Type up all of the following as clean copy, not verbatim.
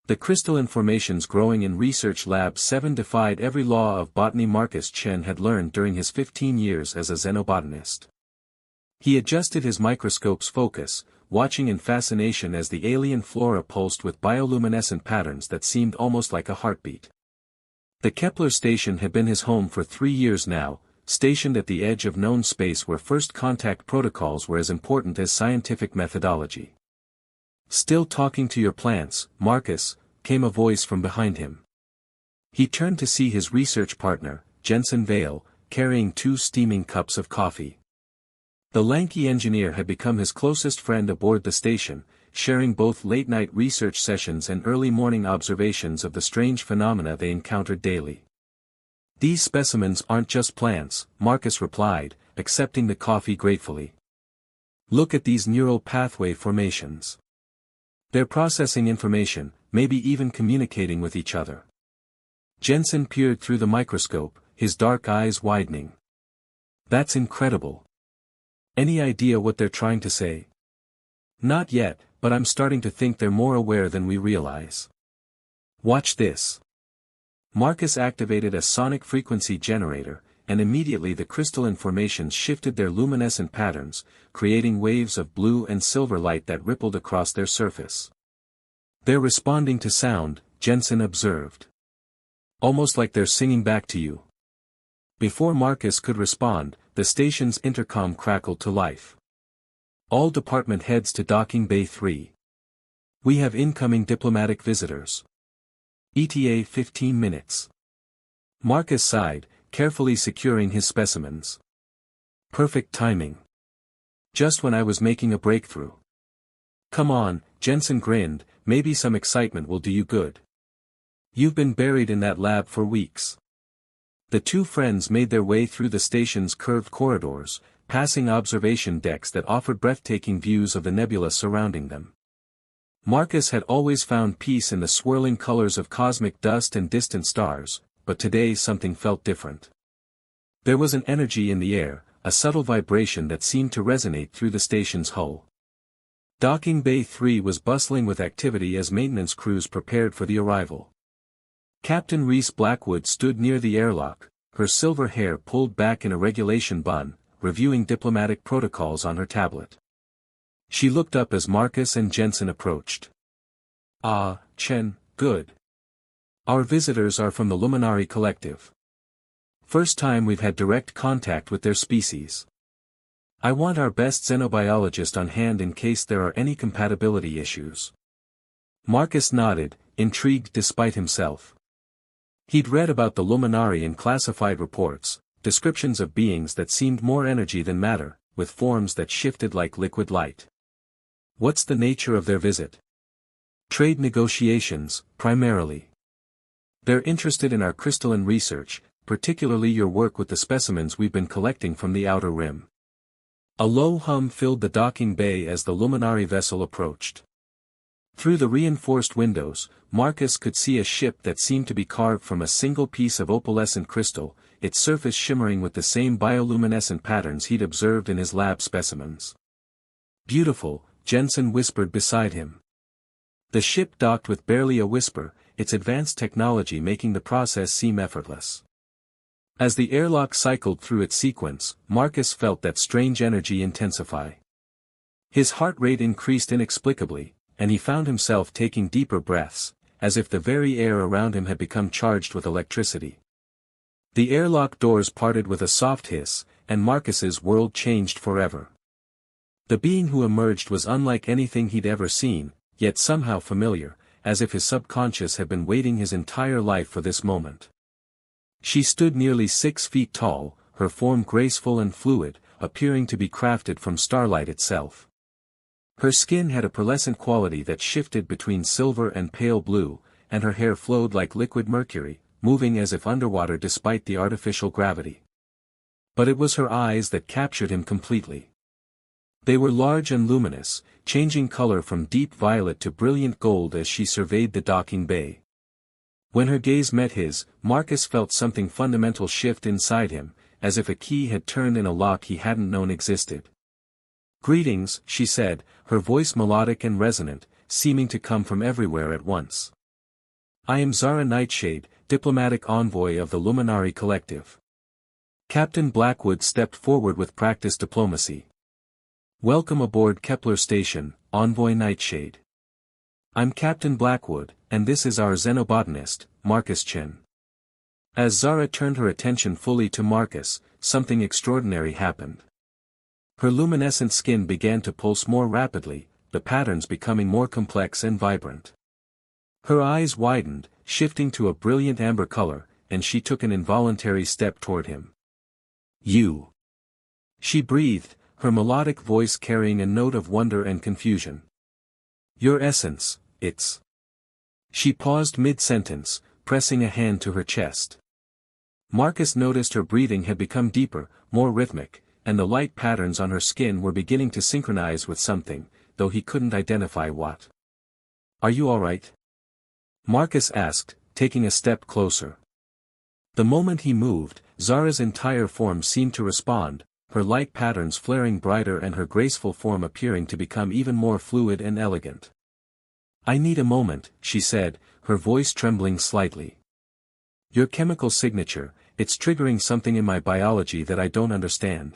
The crystalline formations growing in Research Lab 7 defied every law of botany Marcus Chen had learned during his 15 years as a xenobotanist. He adjusted his microscope's focus, watching in fascination as the alien flora pulsed with bioluminescent patterns that seemed almost like a heartbeat. The Kepler station had been his home for 3 years now, stationed at the edge of known space where first contact protocols were as important as scientific methodology. "Still talking to your plants, Marcus," came a voice from behind him. He turned to see his research partner, Jensen Vale, carrying 2 steaming cups of coffee. The lanky engineer had become his closest friend aboard the station, sharing both late-night research sessions and early morning observations of the strange phenomena they encountered daily. "These specimens aren't just plants," Marcus replied, accepting the coffee gratefully. "Look at these neural pathway formations. They're processing information, maybe even communicating with each other." Jensen peered through the microscope, his dark eyes widening. "That's incredible. Any idea what they're trying to say?" "Not yet, but I'm starting to think they're more aware than we realize. Watch this." Marcus activated a sonic frequency generator, and immediately the crystalline formations shifted their luminescent patterns, creating waves of blue and silver light that rippled across their surface. "They're responding to sound," Jensen observed. "Almost like they're singing back to you." Before Marcus could respond, the station's intercom crackled to life. "All department heads to docking bay 3. We have incoming diplomatic visitors. ETA 15 minutes. Marcus sighed, carefully securing his specimens. "Perfect timing. Just when I was making a breakthrough." "Come on," Jensen grinned, "maybe some excitement will do you good. You've been buried in that lab for weeks." The 2 friends made their way through the station's curved corridors, passing observation decks that offered breathtaking views of the nebula surrounding them. Marcus had always found peace in the swirling colors of cosmic dust and distant stars, but today something felt different. There was an energy in the air, a subtle vibration that seemed to resonate through the station's hull. Docking Bay 3 was bustling with activity as maintenance crews prepared for the arrival. Captain Reese Blackwood stood near the airlock, her silver hair pulled back in a regulation bun, reviewing diplomatic protocols on her tablet. She looked up as Marcus and Jensen approached. "Ah, Chen, good. Our visitors are from the Luminari Collective. First time we've had direct contact with their species. I want our best xenobiologist on hand in case there are any compatibility issues." Marcus nodded, intrigued despite himself. He'd read about the Luminari in classified reports, descriptions of beings that seemed more energy than matter, with forms that shifted like liquid light. "What's the nature of their visit?" "Trade negotiations, primarily. They're interested in our crystalline research, particularly your work with the specimens we've been collecting from the outer rim." A low hum filled the docking bay as the Luminari vessel approached. Through the reinforced windows, Marcus could see a ship that seemed to be carved from a single piece of opalescent crystal, its surface shimmering with the same bioluminescent patterns he'd observed in his lab specimens. "Beautiful," Jensen whispered beside him. The ship docked with barely a whisper, its advanced technology making the process seem effortless. As the airlock cycled through its sequence, Marcus felt that strange energy intensify. His heart rate increased inexplicably, and he found himself taking deeper breaths, as if the very air around him had become charged with electricity. The airlock doors parted with a soft hiss, and Marcus's world changed forever. The being who emerged was unlike anything he'd ever seen, yet somehow familiar, as if his subconscious had been waiting his entire life for this moment. She stood nearly 6 feet tall, her form graceful and fluid, appearing to be crafted from starlight itself. Her skin had a pearlescent quality that shifted between silver and pale blue, and her hair flowed like liquid mercury, moving as if underwater despite the artificial gravity. But it was her eyes that captured him completely. They were large and luminous, changing color from deep violet to brilliant gold as she surveyed the docking bay. When her gaze met his, Marcus felt something fundamental shift inside him, as if a key had turned in a lock he hadn't known existed. "Greetings," she said, her voice melodic and resonant, seeming to come from everywhere at once. I am Zara Nightshade, diplomatic envoy of the Luminari Collective. Captain Blackwood stepped forward with practiced diplomacy. Welcome aboard Kepler Station, Envoy Nightshade. I'm Captain Blackwood, and this is our xenobotanist, Marcus Chen. As Zara turned her attention fully to Marcus, something extraordinary happened. Her luminescent skin began to pulse more rapidly, the patterns becoming more complex and vibrant. Her eyes widened, shifting to a brilliant amber color, and she took an involuntary step toward him. You. She breathed, her melodic voice carrying a note of wonder and confusion. Your essence, it's. She paused mid-sentence, pressing a hand to her chest. Marcus noticed her breathing had become deeper, more rhythmic, and the light patterns on her skin were beginning to synchronize with something, though he couldn't identify what. Are you all right? Marcus asked, taking a step closer. The moment he moved, Zara's entire form seemed to respond, her light patterns flaring brighter and her graceful form appearing to become even more fluid and elegant. I need a moment, she said, her voice trembling slightly. Your chemical signature, it's triggering something in my biology that I don't understand.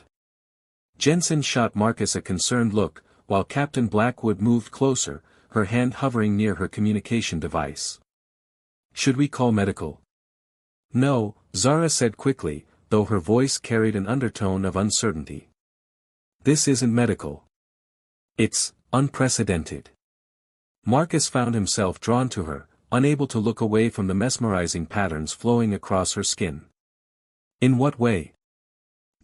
Jensen shot Marcus a concerned look, while Captain Blackwood moved closer, her hand hovering near her communication device. Should we call medical? No, Zara said quickly, though her voice carried an undertone of uncertainty. This isn't medical. It's unprecedented. Marcus found himself drawn to her, unable to look away from the mesmerizing patterns flowing across her skin. In what way?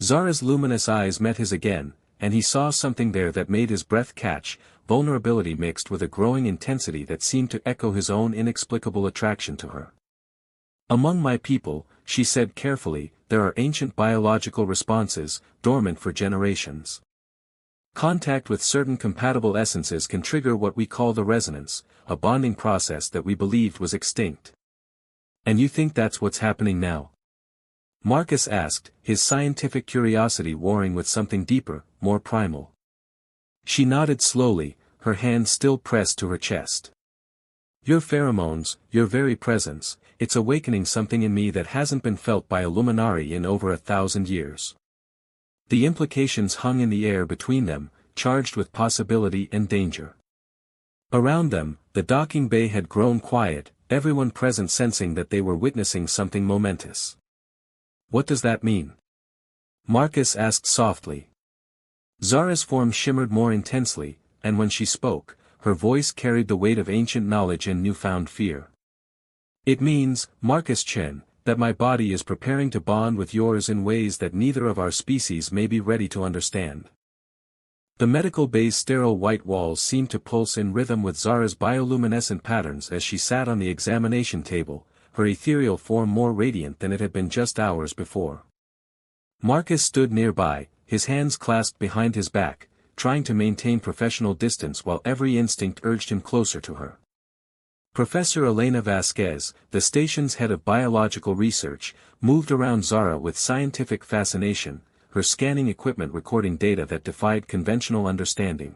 Zara's luminous eyes met his again, and he saw something there that made his breath catch, vulnerability mixed with a growing intensity that seemed to echo his own inexplicable attraction to her. Among my people, she said carefully, there are ancient biological responses, dormant for generations. Contact with certain compatible essences can trigger what we call the resonance, a bonding process that we believed was extinct. And you think that's what's happening now? Marcus asked, his scientific curiosity warring with something deeper, more primal. She nodded slowly, her hand still pressed to her chest. Your pheromones, your very presence, it's awakening something in me that hasn't been felt by a luminari in over 1,000 years. The implications hung in the air between them, charged with possibility and danger. Around them, the docking bay had grown quiet, everyone present sensing that they were witnessing something momentous. What does that mean? Marcus asked softly. Zara's form shimmered more intensely, and when she spoke, her voice carried the weight of ancient knowledge and newfound fear. It means, Marcus Chen, that my body is preparing to bond with yours in ways that neither of our species may be ready to understand. The medical bay's sterile white walls seemed to pulse in rhythm with Zara's bioluminescent patterns as she sat on the examination table, her ethereal form more radiant than it had been just hours before. Marcus stood nearby, his hands clasped behind his back, trying to maintain professional distance while every instinct urged him closer to her. Professor Elena Vasquez, the station's head of biological research, moved around Zara with scientific fascination, her scanning equipment recording data that defied conventional understanding.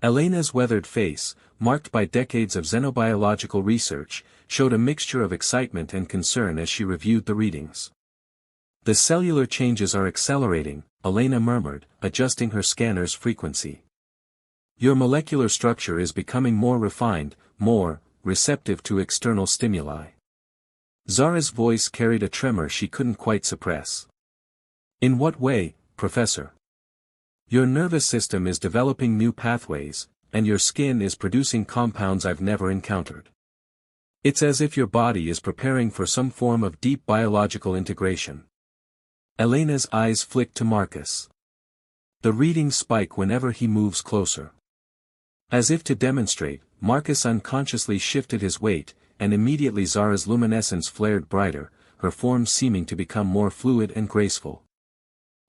Elena's weathered face, marked by decades of xenobiological research, showed a mixture of excitement and concern as she reviewed the readings. The cellular changes are accelerating, Elena murmured, adjusting her scanner's frequency. Your molecular structure is becoming more refined, more receptive to external stimuli. Zara's voice carried a tremor she couldn't quite suppress. In what way, Professor? Your nervous system is developing new pathways, and your skin is producing compounds I've never encountered. It's as if your body is preparing for some form of deep biological integration. Elena's eyes flicked to Marcus. The readings spike whenever he moves closer. As if to demonstrate, Marcus unconsciously shifted his weight, and immediately Zara's luminescence flared brighter, her form seeming to become more fluid and graceful.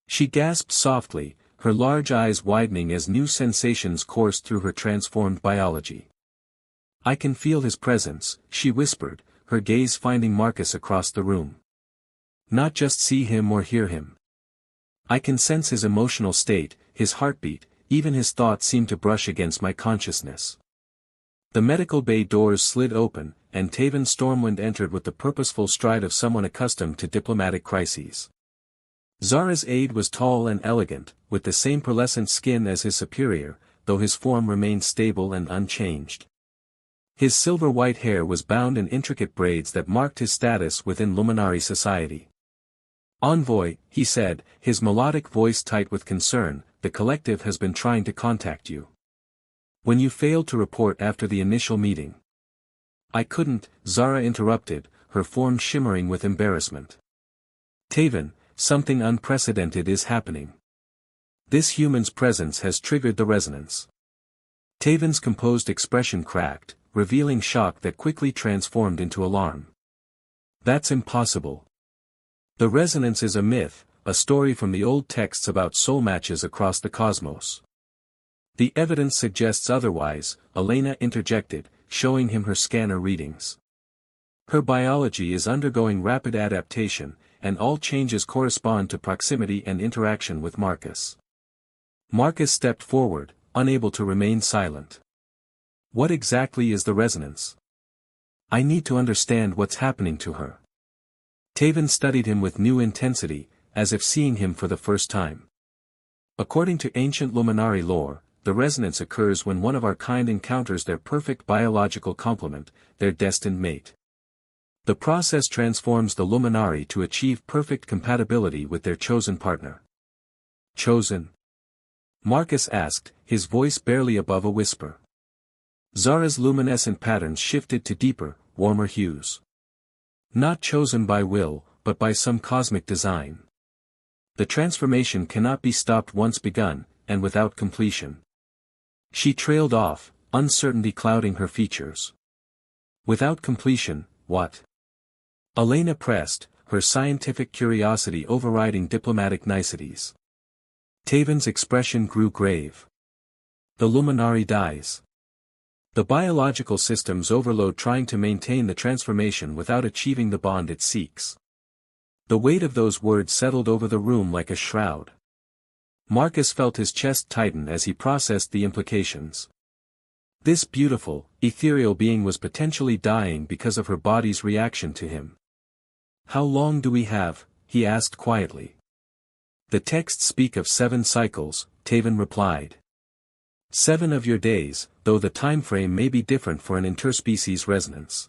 She gasped softly, her large eyes widening as new sensations coursed through her transformed biology. I can feel his presence, she whispered, her gaze finding Marcus across the room. Not just see him or hear him. I can sense his emotional state, his heartbeat, even his thoughts seem to brush against my consciousness. The medical bay doors slid open, and Taven Stormwind entered with the purposeful stride of someone accustomed to diplomatic crises. Zara's aide was tall and elegant, with the same pearlescent skin as his superior, though his form remained stable and unchanged. His silver-white hair was bound in intricate braids that marked his status within Luminari society. "Envoy," he said, his melodic voice tight with concern, "the collective has been trying to contact you. When you failed to report after the initial meeting." "I couldn't," Zara interrupted, her form shimmering with embarrassment. "Taven, something unprecedented is happening. This human's presence has triggered the resonance." Taven's composed expression cracked, revealing shock that quickly transformed into alarm. "That's impossible. The resonance is a myth, a story from the old texts about soul matches across the cosmos." "The evidence suggests otherwise," Elena interjected, showing him her scanner readings. "Her biology is undergoing rapid adaptation, and all changes correspond to proximity and interaction with Marcus." Marcus stepped forward, unable to remain silent. "What exactly is the resonance? I need to understand what's happening to her." Taven studied him with new intensity, as if seeing him for the first time. "According to ancient Luminari lore, the resonance occurs when one of our kind encounters their perfect biological complement, their destined mate. The process transforms the Luminari to achieve perfect compatibility with their chosen partner." "Chosen?" Marcus asked, his voice barely above a whisper. Zara's luminescent patterns shifted to deeper, warmer hues. "Not chosen by will, but by some cosmic design. The transformation cannot be stopped once begun, and without completion." She trailed off, uncertainty clouding her features. "Without completion, what?" Elena pressed, her scientific curiosity overriding diplomatic niceties. Taven's expression grew grave. "The Luminari dies. The biological systems overload trying to maintain the transformation without achieving the bond it seeks." The weight of those words settled over the room like a shroud. Marcus felt his chest tighten as he processed the implications. This beautiful, ethereal being was potentially dying because of her body's reaction to him. "How long do we have?" he asked quietly. "The texts speak of 7 cycles," Taven replied. 7 of your days, though the time frame may be different for an interspecies resonance."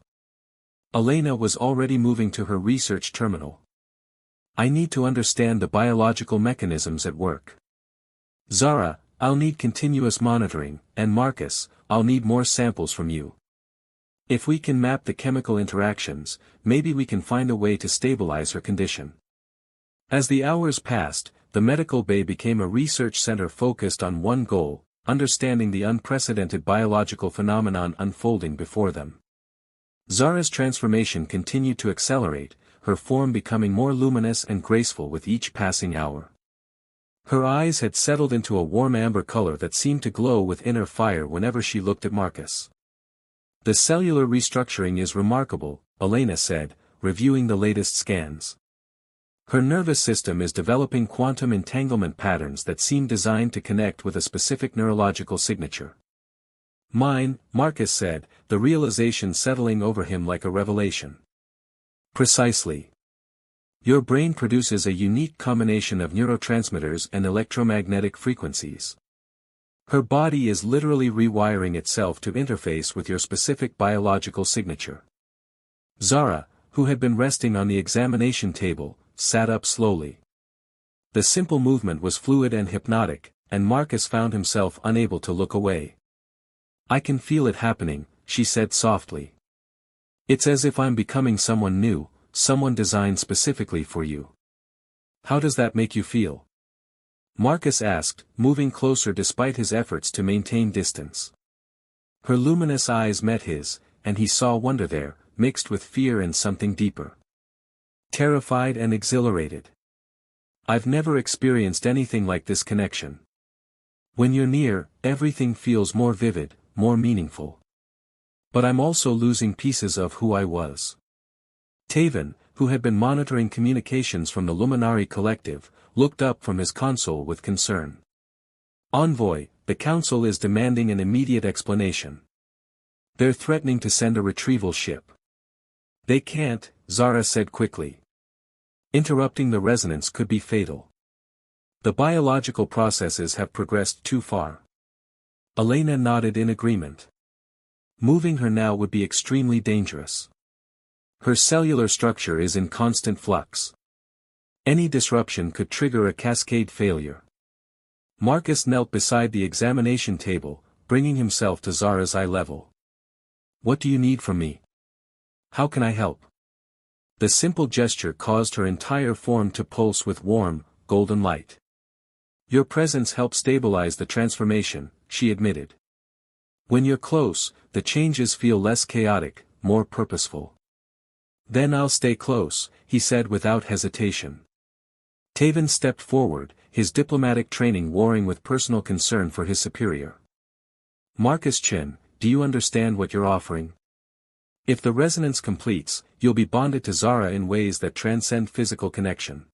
Elena was already moving to her research terminal. "I need to understand the biological mechanisms at work. Zara, I'll need continuous monitoring, and Marcus, I'll need more samples from you. If we can map the chemical interactions, maybe we can find a way to stabilize her condition." As the hours passed, the medical bay became a research center focused on one goal: understanding the unprecedented biological phenomenon unfolding before them. Zara's transformation continued to accelerate, her form becoming more luminous and graceful with each passing hour. Her eyes had settled into a warm amber color that seemed to glow with inner fire whenever she looked at Marcus. "The cellular restructuring is remarkable," Elena said, reviewing the latest scans. "Her nervous system is developing quantum entanglement patterns that seem designed to connect with a specific neurological signature." "Mine," Marcus said, the realization settling over him like a revelation. "Precisely. Your brain produces a unique combination of neurotransmitters and electromagnetic frequencies. Her body is literally rewiring itself to interface with your specific biological signature." Zara, who had been resting on the examination table, sat up slowly. The simple movement was fluid and hypnotic, and Marcus found himself unable to look away. "I can feel it happening," she said softly. "It's as if I'm becoming someone new, someone designed specifically for you." "How does that make you feel?" Marcus asked, moving closer despite his efforts to maintain distance. Her luminous eyes met his, and he saw wonder there, mixed with fear and something deeper. "Terrified and exhilarated. I've never experienced anything like this connection. When you're near, everything feels more vivid, more meaningful. But I'm also losing pieces of who I was." Taven, who had been monitoring communications from the Luminari Collective, looked up from his console with concern. "Envoy, the Council is demanding an immediate explanation. They're threatening to send a retrieval ship." They can't, Zara said quickly. Interrupting the resonance could be fatal. The biological processes have progressed too far. Elena nodded in agreement. Moving her now would be extremely dangerous. Her cellular structure is in constant flux. Any disruption could trigger a cascade failure. Marcus knelt beside the examination table, bringing himself to Zara's eye level. What do you need from me? How can I help? The simple gesture caused her entire form to pulse with warm, golden light. Your presence helped stabilize the transformation, she admitted. When you're close, the changes feel less chaotic, more purposeful. Then I'll stay close, he said without hesitation. Taven stepped forward, his diplomatic training warring with personal concern for his superior. Marcus Chen, do you understand what you're offering? If the resonance completes, you'll be bonded to Zara in ways that transcend physical connection.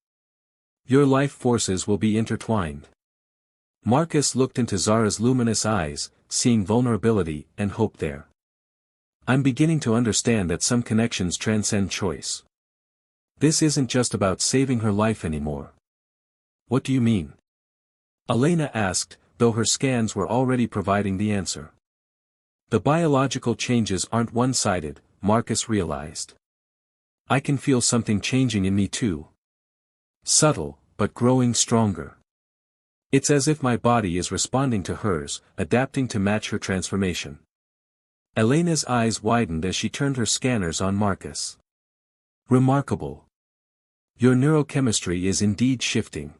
Your life forces will be intertwined. Marcus looked into Zara's luminous eyes, seeing vulnerability and hope there. I'm beginning to understand that some connections transcend choice. This isn't just about saving her life anymore. What do you mean? Elena asked, though her scans were already providing the answer. The biological changes aren't one-sided, Marcus realized. I can feel something changing in me too. Subtle, but growing stronger. It's as if my body is responding to hers, adapting to match her transformation. Elena's eyes widened as she turned her scanners on Marcus. Remarkable. Your neurochemistry is indeed shifting.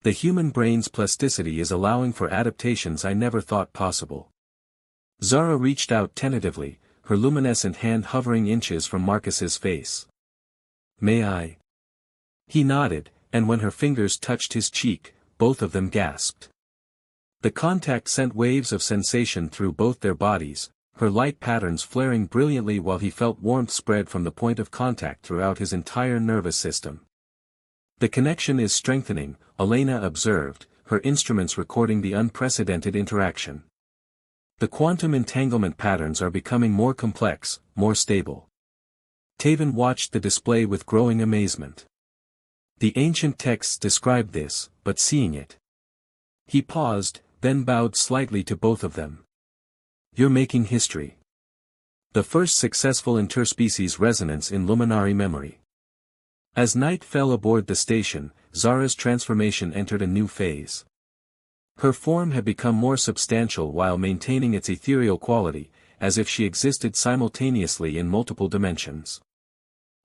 The human brain's plasticity is allowing for adaptations I never thought possible. Zara reached out tentatively, her luminescent hand hovering inches from Marcus's face. May I? He nodded, and when her fingers touched his cheek, both of them gasped. The contact sent waves of sensation through both their bodies, her light patterns flaring brilliantly while he felt warmth spread from the point of contact throughout his entire nervous system. The connection is strengthening, Elena observed, her instruments recording the unprecedented interaction. The quantum entanglement patterns are becoming more complex, more stable. Taven watched the display with growing amazement. The ancient texts described this, but seeing it. He paused, then bowed slightly to both of them. You're making history. The first successful interspecies resonance in luminary memory. As night fell aboard the station, Zara's transformation entered a new phase. Her form had become more substantial while maintaining its ethereal quality, as if she existed simultaneously in multiple dimensions.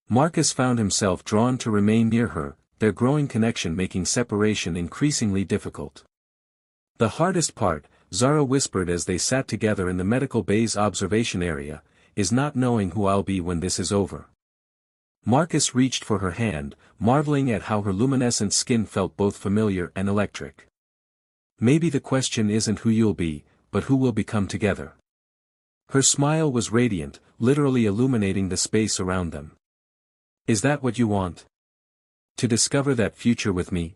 Marcus found himself drawn to remain near her, their growing connection making separation increasingly difficult. The hardest part, Zara whispered as they sat together in the medical bay's observation area, is not knowing who I'll be when this is over. Marcus reached for her hand, marveling at how her luminescent skin felt both familiar and electric. Maybe the question isn't who you'll be, but who we'll become together. Her smile was radiant, literally illuminating the space around them. Is that what you want? To discover that future with me?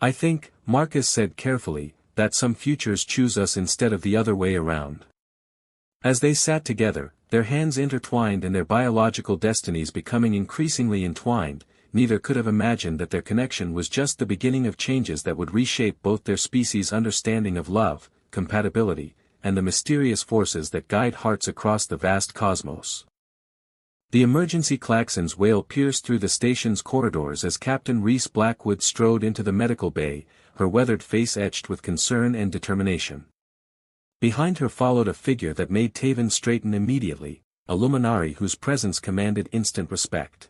I think, Marcus said carefully, that some futures choose us instead of the other way around. As they sat together, their hands intertwined and their biological destinies becoming increasingly entwined, neither could have imagined that their connection was just the beginning of changes that would reshape both their species' understanding of love, compatibility, and the mysterious forces that guide hearts across the vast cosmos. The emergency klaxon's wail pierced through the station's corridors as Captain Reese Blackwood strode into the medical bay, her weathered face etched with concern and determination. Behind her followed a figure that made Taven straighten immediately, a luminary whose presence commanded instant respect.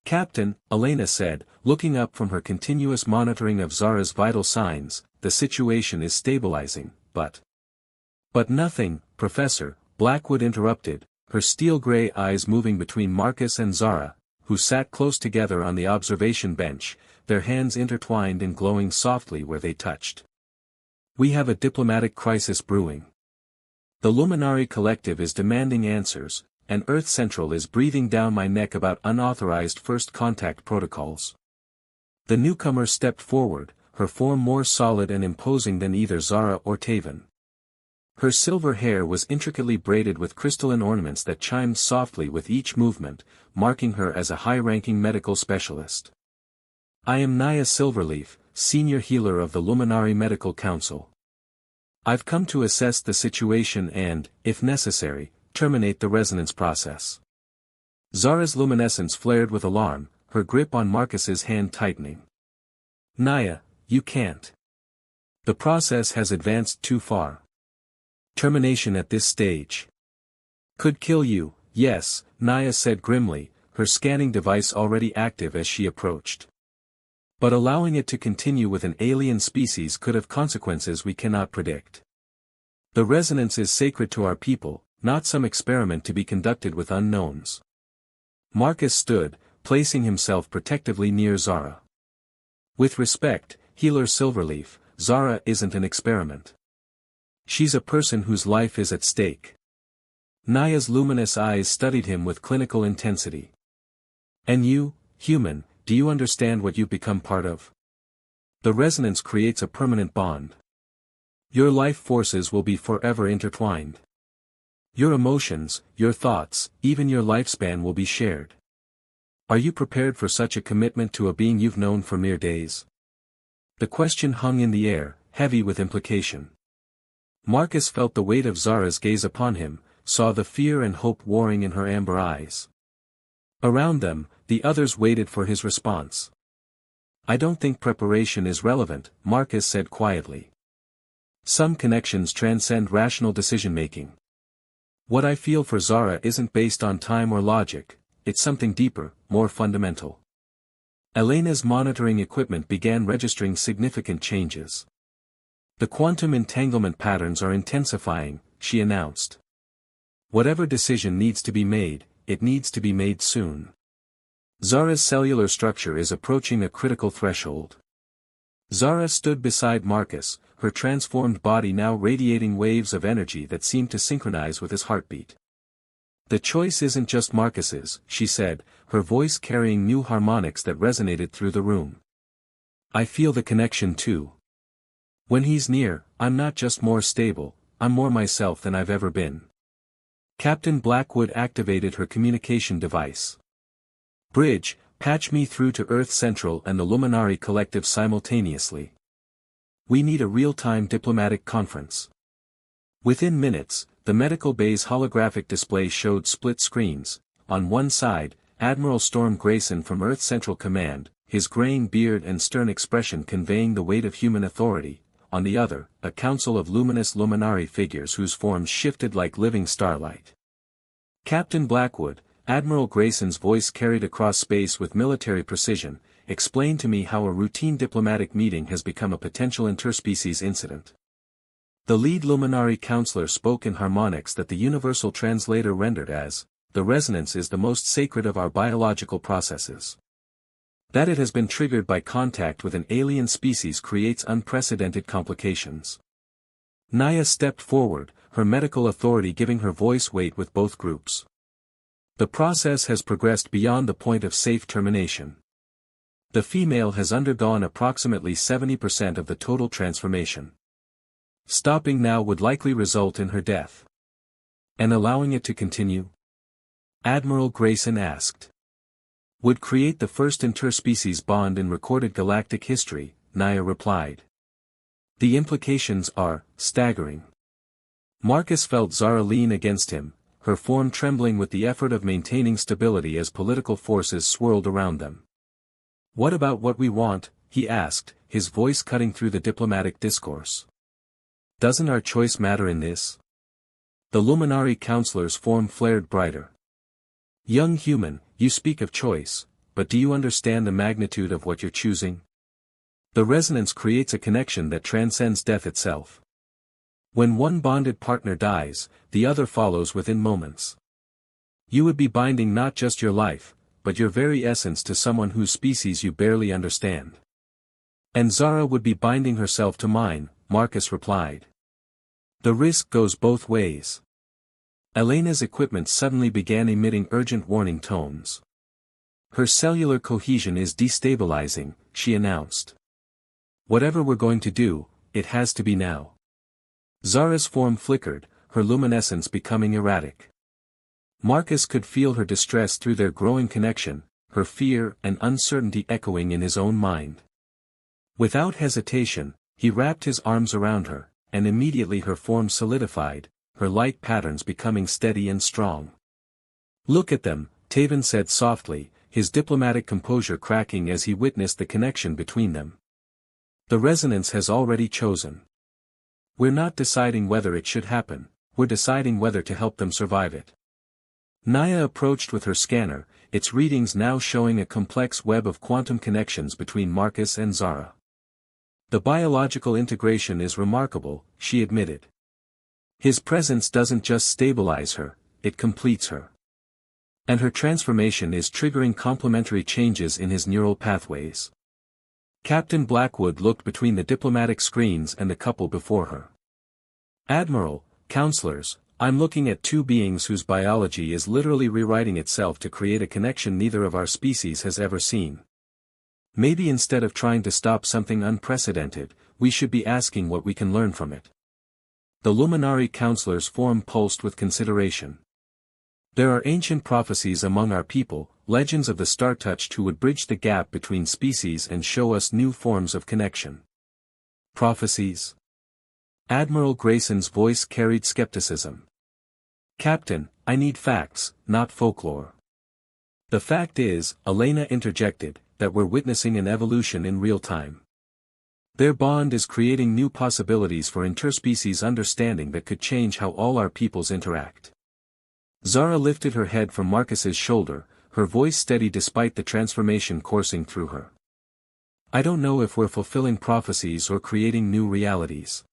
Captain, Elena said, looking up from her continuous monitoring of Zara's vital signs, the situation is stabilizing, but nothing, Professor, Blackwood interrupted, her steel-gray eyes moving between Marcus and Zara, who sat close together on the observation bench, their hands intertwined and glowing softly where they touched. We have a diplomatic crisis brewing. The Luminary Collective is demanding answers, and Earth Central is breathing down my neck about unauthorized first contact protocols. The newcomer stepped forward, her form more solid and imposing than either Zara or Taven. Her silver hair was intricately braided with crystalline ornaments that chimed softly with each movement, marking her as a high-ranking medical specialist. I am Naya Silverleaf, senior healer of the Luminary Medical Council. I've come to assess the situation and, if necessary, terminate the resonance process. Zara's luminescence flared with alarm, her grip on Marcus's hand tightening. Naya, you can't. The process has advanced too far. Termination at this stage could kill you, yes, Naya said grimly, her scanning device already active as she approached. But allowing it to continue with an alien species could have consequences we cannot predict. The resonance is sacred to our people, not some experiment to be conducted with unknowns. Marcus stood, placing himself protectively near Zara. With respect, Healer Silverleaf, Zara isn't an experiment. She's a person whose life is at stake. Naya's luminous eyes studied him with clinical intensity. And you, human, do you understand what you've become part of? The resonance creates a permanent bond. Your life forces will be forever intertwined. Your emotions, your thoughts, even your lifespan will be shared. Are you prepared for such a commitment to a being you've known for mere days? The question hung in the air, heavy with implication. Marcus felt the weight of Zara's gaze upon him, saw the fear and hope warring in her amber eyes. Around them, the others waited for his response. I don't think preparation is relevant, Marcus said quietly. Some connections transcend rational decision-making. What I feel for Zara isn't based on time or logic, it's something deeper, more fundamental. Elena's monitoring equipment began registering significant changes. The quantum entanglement patterns are intensifying, she announced. Whatever decision needs to be made, it needs to be made soon. Zara's cellular structure is approaching a critical threshold. Zara stood beside Marcus, her transformed body now radiating waves of energy that seemed to synchronize with his heartbeat. The choice isn't just Marcus's, she said, her voice carrying new harmonics that resonated through the room. I feel the connection too. When he's near, I'm not just more stable, I'm more myself than I've ever been. Captain Blackwood activated her communication device. Bridge, patch me through to Earth Central and the Luminary Collective simultaneously. We need a real-time diplomatic conference. Within minutes, the medical bay's holographic display showed split screens. On one side, Admiral Storm Grayson from Earth Central Command, his graying beard and stern expression conveying the weight of human authority. On the other, a council of luminous luminary figures whose forms shifted like living starlight. Captain Blackwood, Admiral Grayson's voice carried across space with military precision, explained to me how a routine diplomatic meeting has become a potential interspecies incident. The lead luminary counselor spoke in harmonics that the universal translator rendered as, the resonance is the most sacred of our biological processes. That it has been triggered by contact with an alien species creates unprecedented complications. Naya stepped forward, her medical authority giving her voice weight with both groups. The process has progressed beyond the point of safe termination. The female has undergone approximately 70% of the total transformation. Stopping now would likely result in her death. And allowing it to continue? Admiral Grayson asked. Would create the first interspecies bond in recorded galactic history, Naya replied. The implications are staggering. Marcus felt Zara lean against him, her form trembling with the effort of maintaining stability as political forces swirled around them. What about what we want? He asked, his voice cutting through the diplomatic discourse. Doesn't our choice matter in this? The luminary counselor's form flared brighter. Young human, you speak of choice, but do you understand the magnitude of what you're choosing? The resonance creates a connection that transcends death itself. When one bonded partner dies, the other follows within moments. You would be binding not just your life, but your very essence to someone whose species you barely understand. And Zara would be binding herself to mine, Marcus replied. The risk goes both ways. Elena's equipment suddenly began emitting urgent warning tones. Her cellular cohesion is destabilizing, she announced. Whatever we're going to do, it has to be now. Zara's form flickered, her luminescence becoming erratic. Marcus could feel her distress through their growing connection, her fear and uncertainty echoing in his own mind. Without hesitation, he wrapped his arms around her, and immediately her form solidified, her light patterns becoming steady and strong. "Look at them," Taven said softly, his diplomatic composure cracking as he witnessed the connection between them. "The resonance has already chosen. We're not deciding whether it should happen, we're deciding whether to help them survive it." Naya approached with her scanner, its readings now showing a complex web of quantum connections between Marcus and Zara. "The biological integration is remarkable," she admitted. "His presence doesn't just stabilize her, it completes her. And her transformation is triggering complementary changes in his neural pathways." Captain Blackwood looked between the diplomatic screens and the couple before her. "Admiral, counselors, I'm looking at two beings whose biology is literally rewriting itself to create a connection neither of our species has ever seen. Maybe instead of trying to stop something unprecedented, we should be asking what we can learn from it." The Luminari counselor's form pulsed with consideration. "There are ancient prophecies among our people, legends of the Star-Touched who would bridge the gap between species and show us new forms of connection." "Prophecies?" Admiral Grayson's voice carried skepticism. "Captain, I need facts, not folklore." "The fact is," Elena interjected, "that we're witnessing an evolution in real time. Their bond is creating new possibilities for interspecies understanding that could change how all our peoples interact." Zara lifted her head from Marcus's shoulder, her voice steady despite the transformation coursing through her. "I don't know if we're fulfilling prophecies or creating new realities.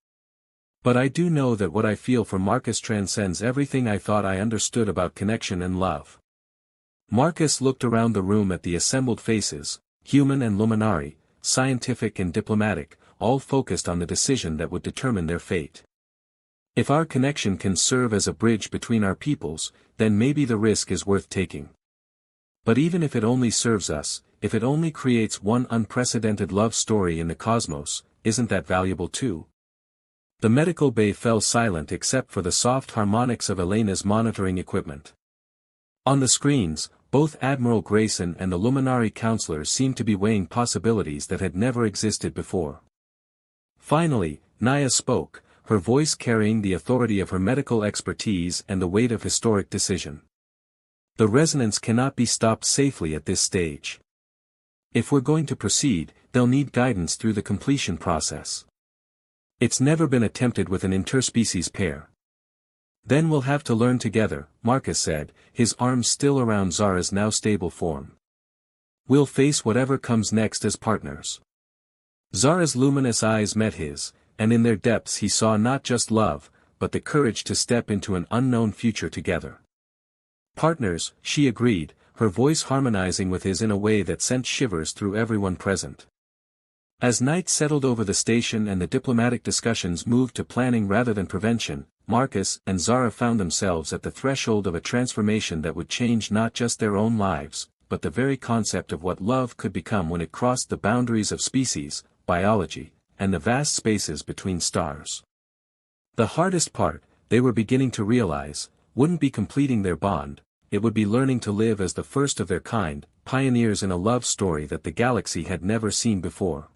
But I do know that what I feel for Marcus transcends everything I thought I understood about connection and love." Marcus looked around the room at the assembled faces, human and Luminari, scientific and diplomatic, all focused on the decision that would determine their fate. "If our connection can serve as a bridge between our peoples, then maybe the risk is worth taking. But even if it only serves us, if it only creates one unprecedented love story in the cosmos, isn't that valuable too?" The medical bay fell silent except for the soft harmonics of Elena's monitoring equipment. On the screens, both Admiral Grayson and the Luminari counselors seemed to be weighing possibilities that had never existed before. Finally, Naya spoke, her voice carrying the authority of her medical expertise and the weight of historic decision. "The resonance cannot be stopped safely at this stage. If we're going to proceed, they'll need guidance through the completion process. It's never been attempted with an interspecies pair." "Then we'll have to learn together," Marcus said, his arms still around Zara's now stable form. "We'll face whatever comes next as partners." Zara's luminous eyes met his, and in their depths he saw not just love, but the courage to step into an unknown future together. "Partners," she agreed, her voice harmonizing with his in a way that sent shivers through everyone present. As night settled over the station and the diplomatic discussions moved to planning rather than prevention, Marcus and Zara found themselves at the threshold of a transformation that would change not just their own lives, but the very concept of what love could become when it crossed the boundaries of species, biology, and the vast spaces between stars. The hardest part, they were beginning to realize, wouldn't be completing their bond, it would be learning to live as the first of their kind, pioneers in a love story that the galaxy had never seen before.